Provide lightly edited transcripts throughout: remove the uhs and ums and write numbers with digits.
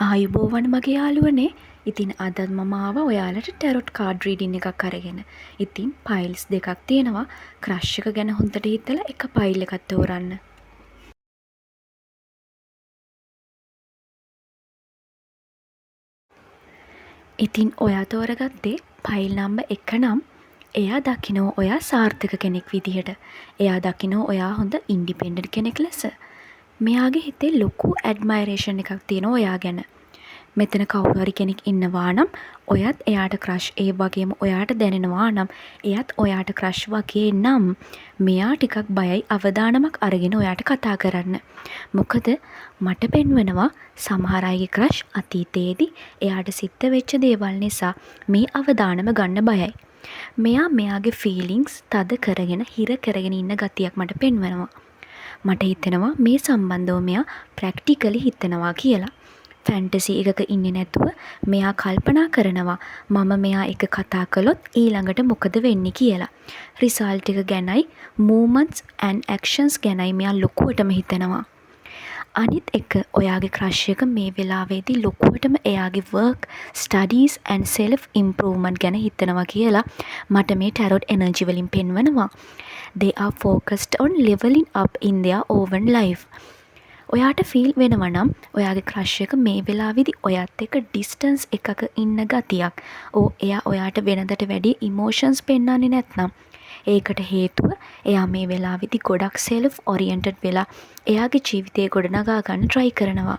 ආයුබෝවන් මගේ යාළුවනේ. ඉතින් අදත් මම ආවා ඔයාලට ටැරොට් කාඩ් රීඩින් එකක් අරගෙන. ඉතින් පයිල්ස් දෙකක් තියෙනවා. ක්‍රෂ් එක ගැන හොඳට හිතලා එක පයිල් එකක් තෝරන්න. ඉතින් ඔයා තෝරගත්තේ පයිල් නම්බර් 1 නම් එයා දකිනවා ඔයා සාර්ථක කෙනෙක් විදිහට. එයා දකිනවා ඔයා හොඳ ඉන්ඩිපෙන්ඩන්ට් කෙනෙක් ලෙස. මෙයාගේ හිතේ ලොකු ඇඩ්මයරේෂන් එකක් තියෙනවා ඔයා ගැන. මෙතන කවුරු හරි කෙනෙක් ඉන්නවා නම් ඔයත් එයාට ක්‍රෂ් ඒ වගේම ඔයාට දැනෙනවා නම් එයත් ඔයාට ක්‍රෂ් වගේ නම් මෙයා ටිකක් බයයි අවදානමක් අරගෙන ඔයාට කතා කරන්න. මොකද මට පෙන්වනවා සමහර අයගේ ක්‍රෂ් අතීතයේදී එයාට සිද්ධ වෙච්ච දේවල් නිසා මේ අවදානම ගන්න බයයි. මෙයා මෙයාගේ ෆීලිංග්ස් තද කරගෙන හිර කරගෙන ඉන්න ගතියක් මට පෙන්වනවා. මට හිතෙනවා මේ සම්බන්ධව මෙයා ප්‍රැක්ටිකලි හිතනවා කියලා. ෆැන්ටසි එකක ඉන්නේ නැතුව මෙයා කල්පනා කරනවා මම මෙයා එක කතා කළොත් ඊළඟට මොකද වෙන්නේ කියලා. රිසල්ට් එක ගැනයි මූවමන්ට්ස් ඇන්ඩ් ඇක්ෂන්ස් ගැනයි මෙයා ලොකුවටම හිතනවා. අනිත් එක ඔයාගේ ක්‍රෂ් එක මේ වෙලාවේදී ලොකුවටම එයාගේ work, studies and self improvement ගැන හිතනවා කියලා මට මේ ටැරොට් එනර්ජි වලින් පෙන්වනවා. They are focused on leveling up in their own life. ඔයාට ෆීල් වෙනවා නම් ඔයාගේ ක්‍රෂ් එක මේ වෙලාවේදී ඔයත් එක්ක ඩිස්ටන්ස් එකක ඉන්න ගතියක්. එයා ඔයාට වෙනදට වැඩි ඉමෝෂන්ස් පෙන්වන්නේ නැත්නම් ඒකට හේතුව එයා මේ වෙලාවේදී ගොඩක් සෙල්ෆ් ඔරියන්ටඩ් වෙලා එයාගේ ජීවිතේ ගොඩනගා ගන්න try කරනවා.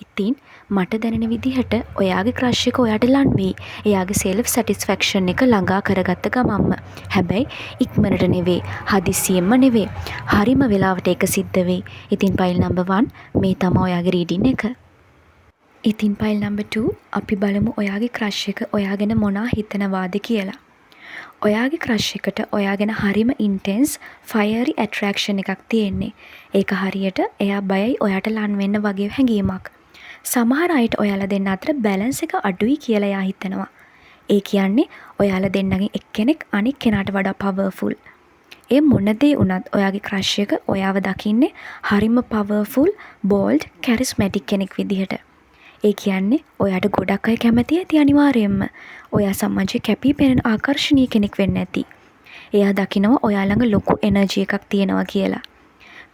ඉතින් මට දැනෙන විදිහට ඔයාගේ ක්‍රෂ් එක ඔයාට ලන් වෙයි. එයාගේ සෙල්ෆ් සැටිස්ෆැක්ෂන් එක ළඟා කරගත්ත ගමන්ම. හැබැයි ඉක්මනට නෙවෙයි, හදිසියෙන්ම නෙවෙයි. හරිම වෙලාවට ඒක සිද්ධ වෙයි. ඉතින් පයිල් නම්බර් 1 මේ තමයි ඔයාගේ රීඩින් එක. ඉතින් පයිල් නම්බර් 2 අපි බලමු ඔයාගේ ක්‍රෂ් එක ඔයා ගැන මොනා හිතනවාද කියලා. ඔයාගේ ක්‍රෂ් එකට ඔයා ගැන හරිම ඉන්ටෙන්ස් ෆයරි ඇට්‍රැක්ෂන් එකක් තියෙන්නේ. ඒක හරියට එයා බයයි ඔයාට ලන් වෙන්න වගේ හැඟීමක්. සමහර අයට ඔයාලා දෙන්න අතර බැලන්ස් එක අඩුයි කියලා එයා හිතනවා. ඒ කියන්නේ ඔයාලා දෙන්නගෙන් එක්කෙනෙක් අනික් කෙනාට වඩා පවර්ෆුල්. ඒ මොන දේ වුණත් ඔයාගේ ක්‍රෂ් එක ඔයාව දකින්නේ හරිම පවර්ෆුල්, බෝල්ඩ්, කැරිස්මැටික් කෙනෙක් විදිහට. ඒ කියන්නේ ඔයාට ගොඩක් අය කැමති ඇති අනිවාර්යයෙන්ම. ඔයා සමාජයේ කැපී පෙනෙන ආකර්ශනීය කෙනෙක් වෙන්න ඇති. එයා දකිනවා ඔයා ළඟ ලොකු එනර්ජි එකක් තියෙනවා කියලා.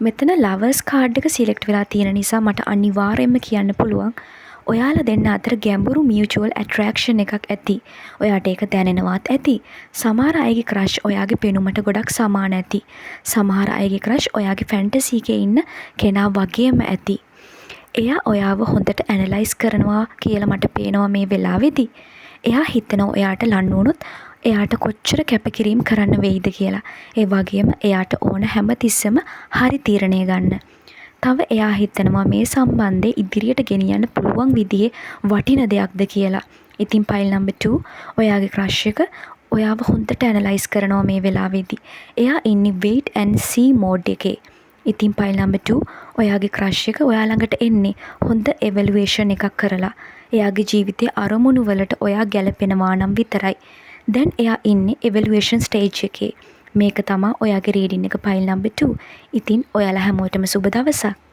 මෙතන ලවර්ස් කාඩ් එක සිලෙක්ට් වෙලා තියෙන නිසා මට අනිවාර්යයෙන්ම කියන්න පුළුවන් ඔයාලා දෙන්න අතර ගැඹුරු මියුචුවල් ඇට්‍රැක්ෂන් එකක් ඇති. ඔයාට ඒක දැනෙනවත් ඇති. සමහර අයගේ ක්‍රෂ් ඔයාගේ පෙනුමට ගොඩක් සමාන ඇති. සමහර අයගේ ක්‍රෂ් ඔයාගේ ෆැන්ටසි එකේ ඉන්න කෙනා වගේම ඇති. එයා ඔයාව හොඳට ඇනලයිස් කරනවා කියලා මට පේනවා මේ වෙලාවේදී. එයා හිතනවා ඔයාට ලන් වුණොත් එයාට කොච්චර කැපකිරීම කරන්න වෙයිද කියලා. ඒ වගේම එයාට ඕන හැම තිස්සෙම හරි තීරණය ගන්න. තව එයා හිතනවා මේ සම්බන්ධය ඉදිරියට ගෙනියන්න පුළුවන් විදිහේ වටින දෙයක්ද කියලා. ඉතින් පයිල් නම්බර් 2 ඔයාගේ ක්‍රෂ් එක ඔයාව හොඳට ඇනලයිස් කරනවා මේ වෙලාවේදී. එයා ඉන්නේ wait and see mode එකේ. ඉතින් පයිල් නම්බර් 2 ඔයාගේ ක්‍රෂ් එක ඔයා ළඟට එන්නේ හොඳ එවලුවේෂන් එකක් කරලා. එයාගේ ජීවිතයේ අරමුණු වලට ඔයා ගැලපෙනවා නම් විතරයි. දැන් එයා ඉන්නේ එවලුවේෂන් ස්ටේජ් එකේ. මේක තමයි ඔයාගේ රීඩින් එක පයිල් නම්බර් 2. ඉතින් ඔයාලා හැමෝටම සුබ දවසක්.